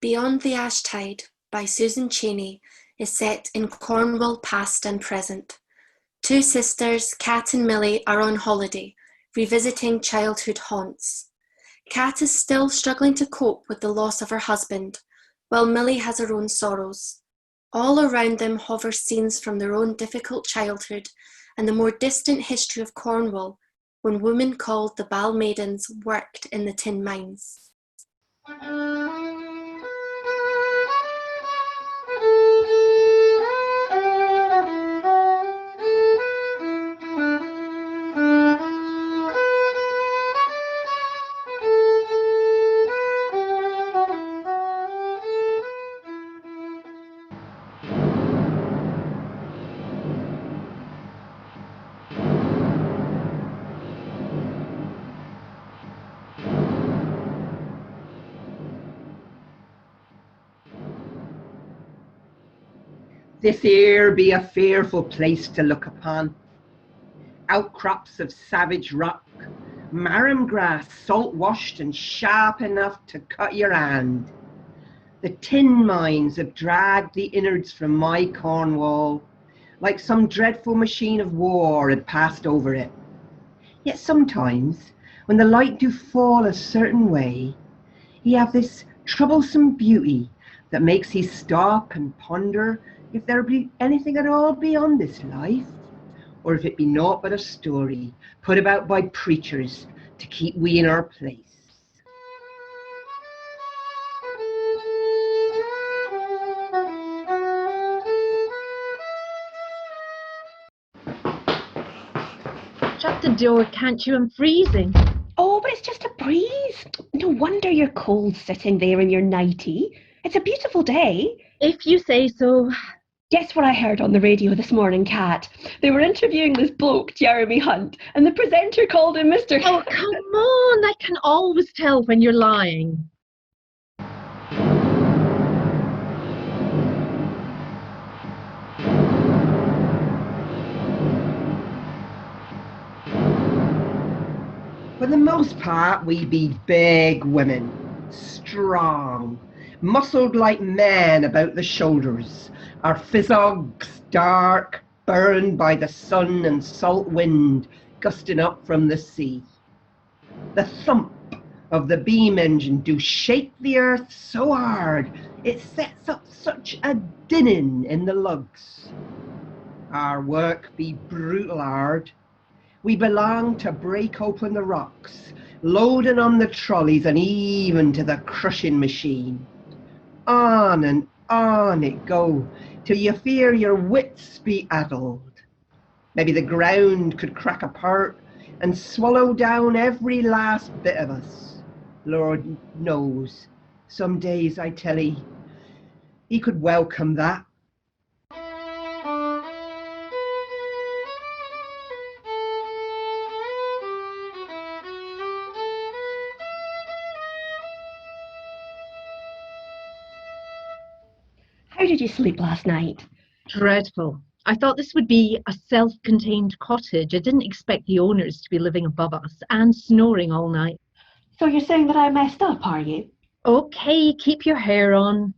Beyond the Ash Tide by Susan Chaney is set in Cornwall past and present. Two sisters, Kat and Millie, are on holiday, revisiting childhood haunts. Kat is still struggling to cope with the loss of her husband, while Millie has her own sorrows. All around them hover scenes from their own difficult childhood and the more distant history of Cornwall, when women called the Bal Maidens worked in the tin mines. This here be a fearful place to look upon. Outcrops of savage rock, marram grass salt-washed and sharp enough to cut your hand. The tin mines have dragged the innards from my Cornwall, like some dreadful machine of war had passed over it. Yet sometimes, when the light do fall a certain way, he have this troublesome beauty that makes he stop and ponder if there be anything at all beyond this life, or if it be naught but a story put about by preachers to keep we in our place. Shut the door, can't you? I'm freezing. Oh, but it's just a breeze. No wonder you're cold sitting there in your nightie. It's a beautiful day. If you say so. Guess what I heard on the radio this morning, Kat? They were interviewing this bloke, Jeremy Hunt, and the presenter called him Mr. Oh, come on. I can always tell when you're lying. For the most part, we be big women, strong, muscled like men about the shoulders, our physogs dark, burned by the sun and salt wind gusting up from the sea. The thump of the beam engine do shake the earth so hard, it sets up such a dinning in the lugs. Our work be brutal hard. We belong to break open the rocks, loading on the trolleys and even to the crushing machine. On and on it go, till you fear your wits be addled. Maybe the ground could crack apart and swallow down every last bit of us. Lord knows, some days I tell 'ee, he could welcome that. How did you sleep last night? Dreadful. I thought this would be a self-contained cottage. I didn't expect the owners to be living above us and snoring all night. So you're saying that I messed up, are you? Okay, keep your hair on.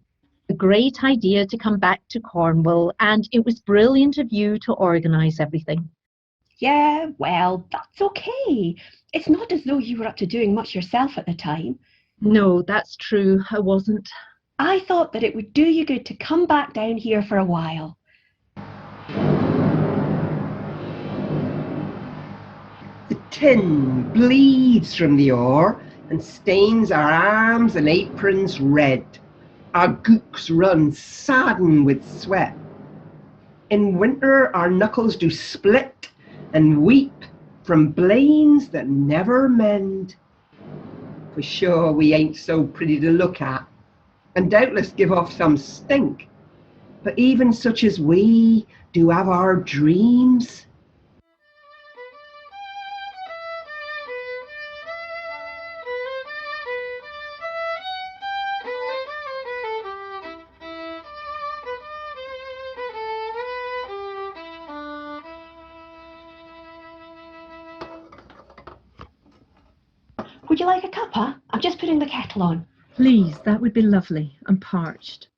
A great idea to come back to Cornwall, and it was brilliant of you to organise everything. Yeah, well, that's okay. It's not as though you were up to doing much yourself at the time. No, that's true. I wasn't. I thought that it would do you good to come back down here for a while. The tin bleeds from the ore and stains our arms and aprons red. Our gooks run sodden with sweat. In winter our knuckles do split and weep from blains that never mend. For sure we ain't so pretty to look at, and doubtless give off some stink. But even such as we do have our dreams. Would you like a cuppa? I'm just putting the kettle on. Please, that would be lovely. I'm parched.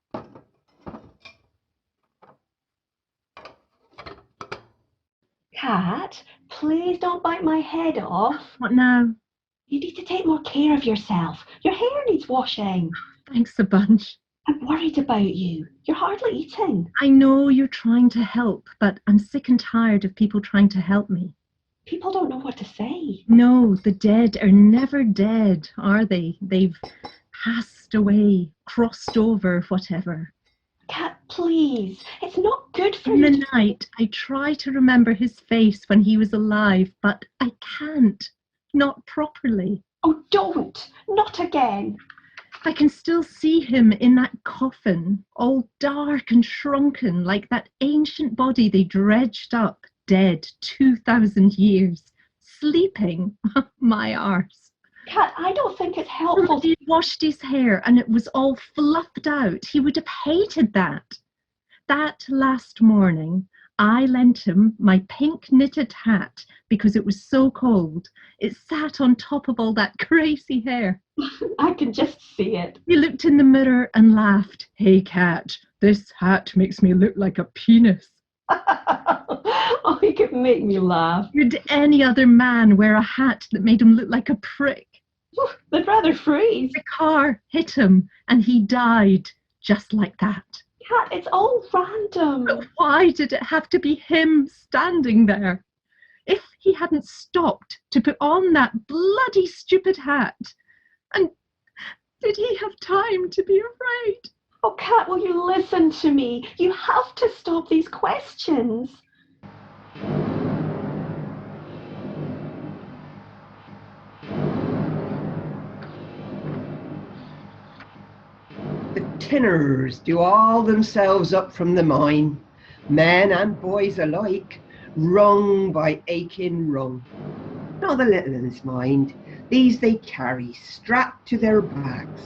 Kat, please don't bite my head off. What now? You need to take more care of yourself. Your hair needs washing. Thanks a bunch. I'm worried about you. You're hardly eating. I know you're trying to help, but I'm sick and tired of people trying to help me. People don't know what to say. No, the dead are never dead, are they? They've passed away, crossed over, whatever. Kat, please. It's not good for In you. the night, I try to remember his face when he was alive, but I can't. Not properly. Oh, don't. Not again. I can still see him in that coffin, all dark and shrunken, like that ancient body they dredged up, dead 2,000 years, sleeping. My arse. Kat, I don't think it's helpful. He washed his hair and it was all fluffed out. He would have hated that. That last morning, I lent him my pink knitted hat because it was so cold. It sat on top of all that crazy hair. I can just see it. He looked in the mirror and laughed. Hey, Kat, this hat makes me look like a penis. Oh, he could make me laugh. Would any other man wear a hat that made him look like a prick? They'd rather freeze. The car hit him and he died just like that. Kat, it's all random. But why did it have to be him standing there? If he hadn't stopped to put on that bloody stupid hat, and did he have time to be afraid? Oh, Kat, will you listen to me? You have to stop these questions. The tinners do all themselves up from the mine, men and boys alike, wrung by aching rung. Not the little uns mind, these they carry strapped to their backs.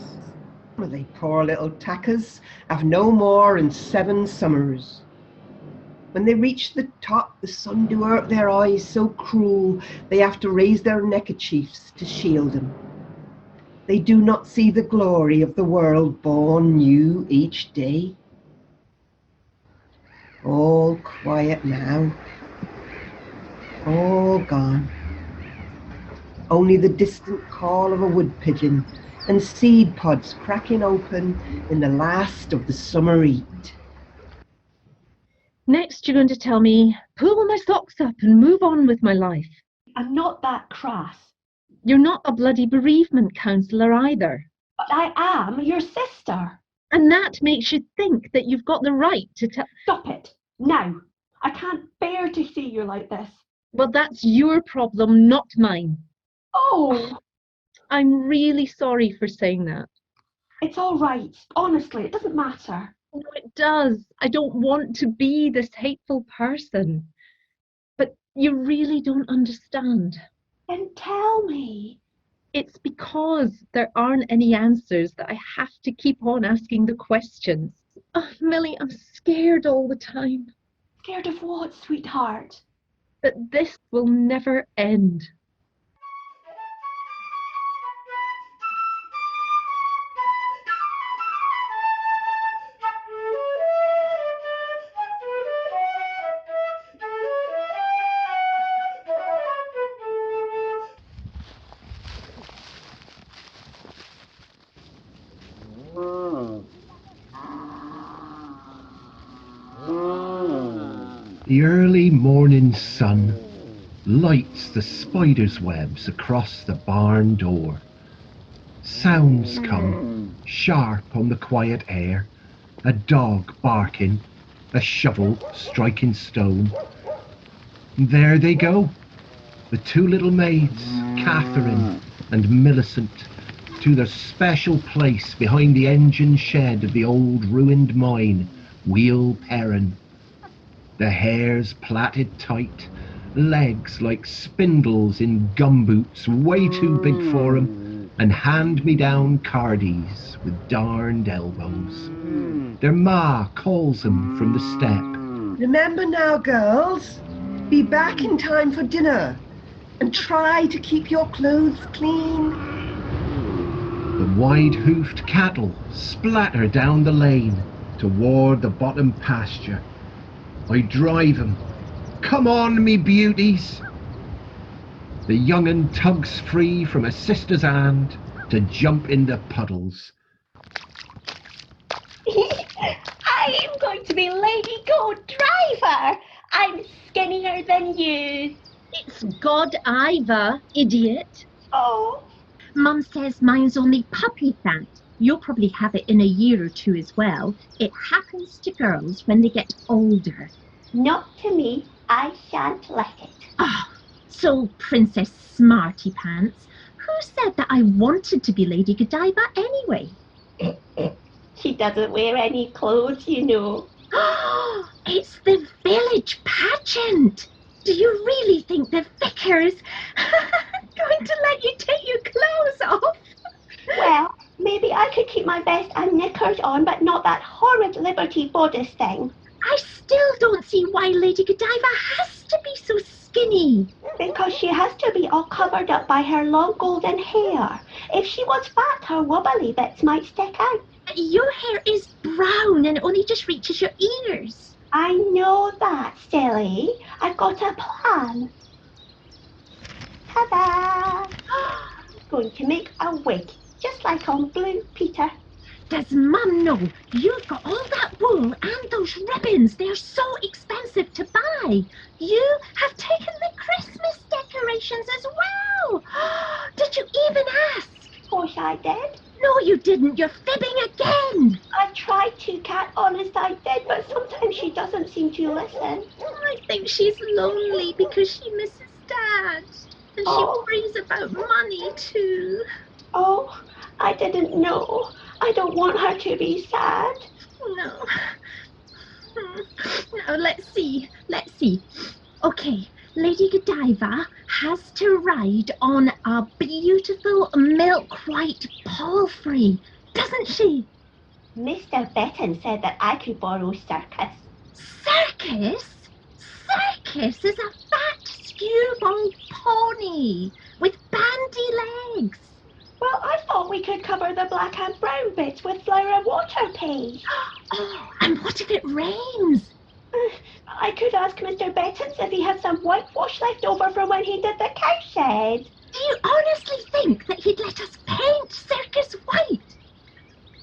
They poor little tackers have no more in 7 summers. When they reach the top, the sun do hurt their eyes so cruel, they have to raise their neckerchiefs to shield them. They do not see the glory of the world born new each day. All quiet now, all gone. Only the distant call of a wood pigeon and seed pods cracking open in the last of the summer heat. Next, you're going to tell me, pull my socks up and move on with my life. I'm not that crass. You're not a bloody bereavement counsellor either. But I am your sister. And that makes you think that you've got the right to tell. Stop it. Now. I can't bear to see you like this. Well, that's your problem, not mine. Oh, I'm really sorry for saying that. it's all right. Honestly, it doesn't matter. No, it does. I don't want to be this hateful person. But you really don't understand. Then tell me. It's because there aren't any answers that I have to keep on asking the questions. Oh, Millie, I'm scared all the time. Scared of what, sweetheart? That this will never end. The early morning sun lights the spider's webs across the barn door. Sounds come sharp on the quiet air, a dog barking, a shovel striking stone. There they go, the 2 little maids, Catherine and Millicent, to their special place behind the engine shed of the old ruined mine, Wheel Perrin. The hair's plaited tight, legs like spindles in gumboots way too big for 'em, and hand-me-down cardies with darned elbows. Their ma calls 'em from the step. Remember now, girls, be back in time for dinner and try to keep your clothes clean. The wide-hoofed cattle splatter down the lane toward the bottom pasture. I drive 'em. Come on, me beauties! The young'un tugs free from her sister's hand to jump in the puddles. I'm going to be Lady Go Driver. I'm skinnier than you. It's Godiva, idiot. Oh, Mum says mine's only puppy fat. You'll probably have it in a year or two as well. It happens to girls when they get older. not to me. I shan't let it. Oh, so Princess Smarty Pants, who said that I wanted to be Lady Godiva anyway? She doesn't wear any clothes, you know. It's the village pageant. Do you really think the vicar's going to let you take your clothes off? Well, maybe I could keep my vest and knickers on, but not that horrid Liberty bodice thing. I still don't see why Lady Godiva has to be so skinny. Because she has to be all covered up by her long golden hair. If she was fat, her wobbly bits might stick out. Your hair is brown and it only just reaches your ears. I know that, silly. I've got a plan. Ta-da! I'm going to make a wig, just like on Blue Peter. Does Mum know you've got all that wool and those ribbons? They're so expensive to buy. You have taken the Christmas decorations as well. Did you even ask? Of course I did. No, you didn't. You're fibbing again. I tried to, Cat, honest I did, but sometimes she doesn't seem to listen. I think she's lonely because she misses Dad. And she worries about money too. Oh, I didn't know. I don't want her to be sad. No. Now, let's see. Okay, Lady Godiva has to ride on a beautiful milk-white palfrey, doesn't she? Mr. Betten said that I could borrow Circus. Circus? Circus is a fat skewbald pony with bandy legs. Well, I thought we could cover the black and brown bits with flour and water paste. Oh, and what if it rains? I could ask Mr. Bettens if he had some whitewash left over from when he did the cowshed. Do you honestly think that he'd let us paint Circus white?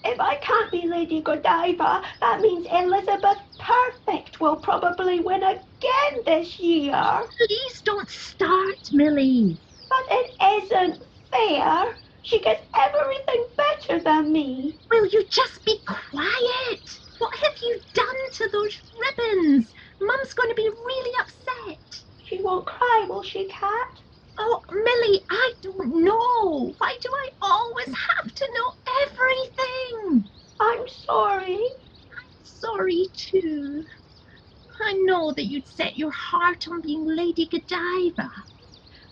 If I can't be Lady Godiva, that means Elizabeth Perfect will probably win again this year. Please don't start, Millie. But it isn't fair. She gets everything better than me. Will you just be quiet? What have you done to those ribbons? Mum's going to be really upset. She won't cry, will she, Cat? Oh, Millie, I don't know. Why do I always have to know everything? I'm sorry. I'm sorry too. I know that you'd set your heart on being Lady Godiva.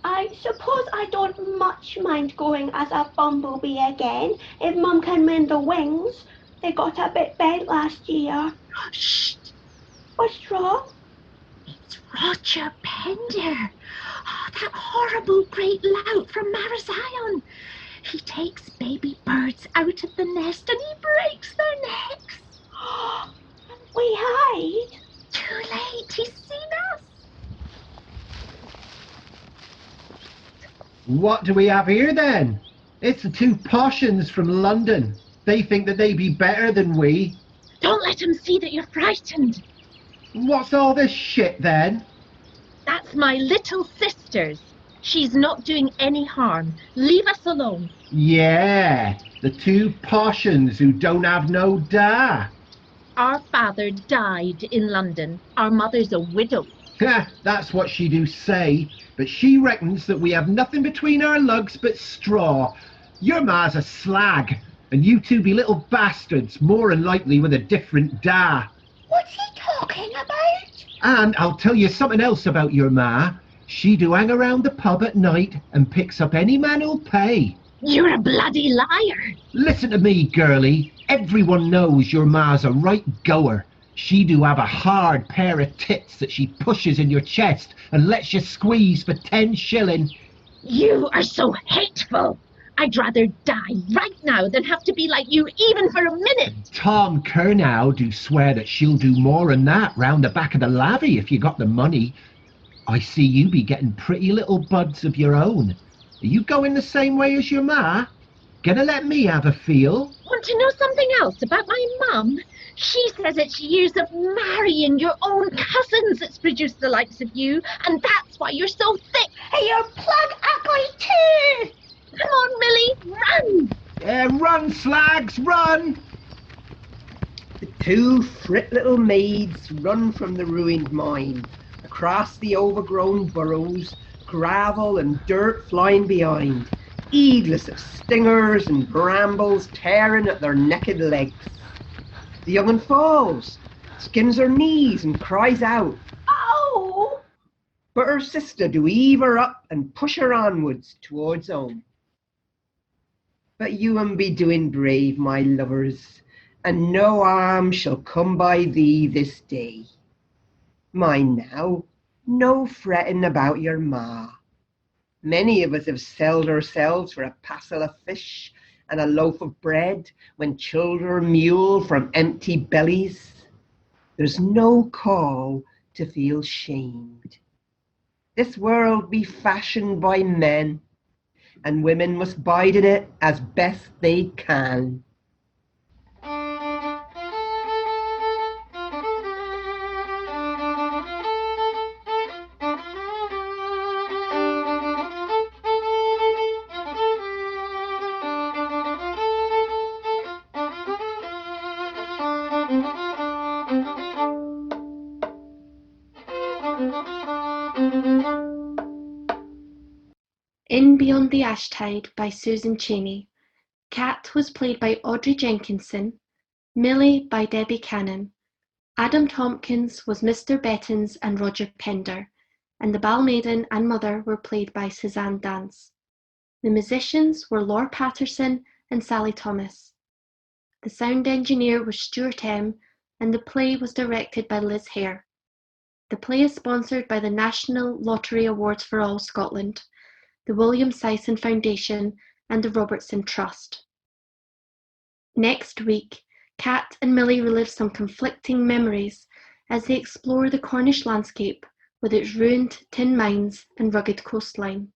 I suppose I don't much mind going as a bumblebee again, if Mum can mend the wings. They got a bit bent last year. Shh! What's wrong? It's Roger Pender. Oh, that horrible great lout from Marazion. He takes baby birds out of the nest and he breaks their necks. We hide. Too late, he's seen us. What do we have here then? It's the two poshins from London. They think that they be better than we. Don't let him see that you're frightened. What's all this shit then? That's my little sister's. She's not doing any harm. Leave us alone. Yeah, the two poshins who don't have no da. Our father died in London. Our mother's a widow. That's what she do say, but she reckons that we have nothing between our lugs but straw. Your ma's a slag, and you two be little bastards, more than likely with a different da. What's he talking about? And I'll tell you something else about your ma. She do hang around the pub at night and picks up any man who'll pay. You're a bloody liar. Listen to me, girlie. Everyone knows your ma's a right goer. She do have a hard pair of tits that she pushes in your chest and lets you squeeze for 10 shilling. You are so hateful. I'd rather die right now than have to be like you even for a minute. Tom Kernow do swear that she'll do more than that round the back of the lavvy if you got the money. I see you be getting pretty little buds of your own. Are you going the same way as your ma? Gonna let me have a feel? Want to know something else about my mum? She says it's years of marrying your own cousins that's produced the likes of you, and that's why you're so thick. Hey, you're plug ugly too! Come on, Millie, run! Run, slags, run! The two frit little maids run from the ruined mine, across the overgrown burrows, gravel and dirt flying behind, heedless of stingers and brambles tearing at their naked legs. The young 'un falls, skins her knees and cries out, Oh! but her sister do heave her up and push her onwards towards home. But you 'un be doing brave, my lovers, and no harm shall come by thee this day. Mind now, no fretting about your ma. Many of us have sold ourselves for a passel of fish and a loaf of bread when children mule from empty bellies. There's no call to feel shamed. This world be fashioned by men, and women must bide in it as best they can. In Beyond the Ashtide by Susan Chaney, Cat was played by Audrey Jenkinson, Millie by Debbie Canon, Adam Tomkins was Mr. Bettins and Roger Pender, and the Bal Maiden and Mother were played by Suzanne Dance. The musicians were Laure Paterson and Sally Thomas. The sound engineer was Stewart Emm, and the play was directed by Liz Hare. The play is sponsored by the National Lottery Awards for All Scotland, the William Sison Foundation, and the Robertson Trust. Next week, Cat and Millie relive some conflicting memories as they explore the Cornish landscape with its ruined tin mines and rugged coastline.